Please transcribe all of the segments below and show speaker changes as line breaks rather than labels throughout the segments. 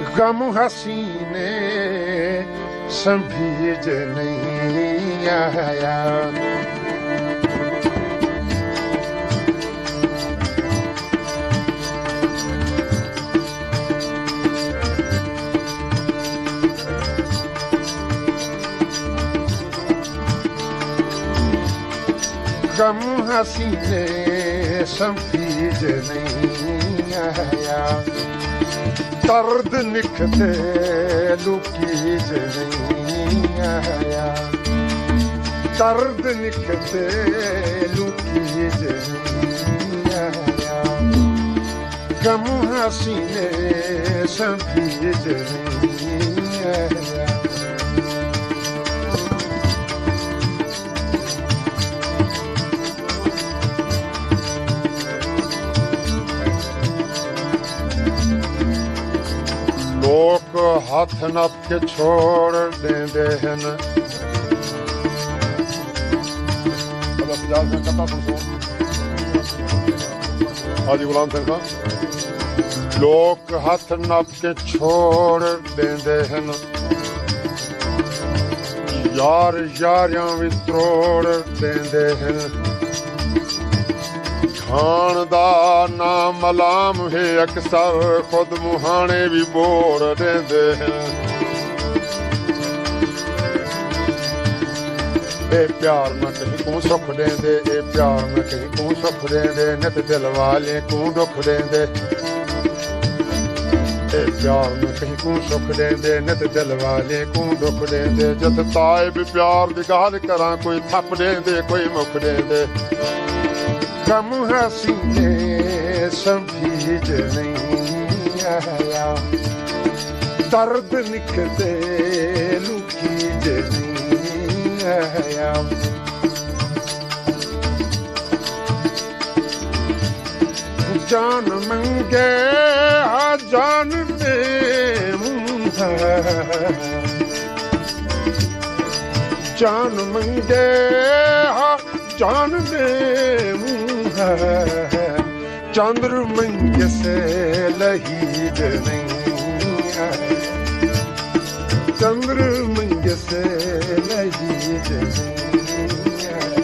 गम हसीने संभीज नहीं आया। गम हसीने संभीज नहीं आया। दर्द निकते लुकीज नहीं आया। दर्द निकते लुकीज नहीं आया। गम हसीने संभीज नहीं आया। लोग हथ नप के छोड़ देंदे हन। हाजी गुलाम सिंह साहब। लोग हथ नप के छोड़ देंदे हन। यार यारियां भी त्रोड़ देंदे हन। खान दा नाम मलाम है अक्सर खुद मुहाने भी बोर देंदे हैं। ए प्यार न कहीं को सुख देंदे। ए प्यार न कहीं को सुख देंदे। नित दिल वाले को दुख देंदे। ए प्यार न कहीं को सुख देंदे। नित दिल वाले को दुख देंदे। जद ताए भी प्यार दी गल करा कोई थप देंदे कोई मुख देंदे। गम हसीने संभीज नहीं आया। दर्द निकते लुकीज नहीं आया। जान मंगे जान दे जान मंगे जान दे चंद्र मंग से लहीद नहीं आया। चंद्र मंग से लहीद नहीं आया।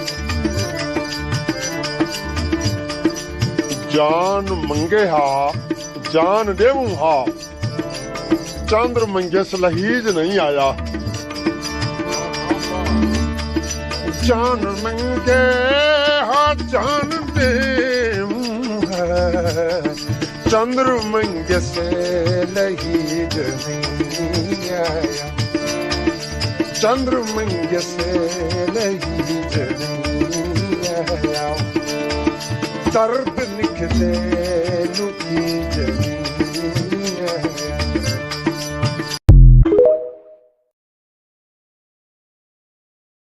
जान मंगे हा जान देवू हा। चंद्र मंगे से लहीज नहीं आया। जान मंगे हा जान देवू चंद्र मंग से लहीज नहीं आया। चंद्र मंग से लहीज नहीं आया। दर्द निकले लुकीज नहीं आया।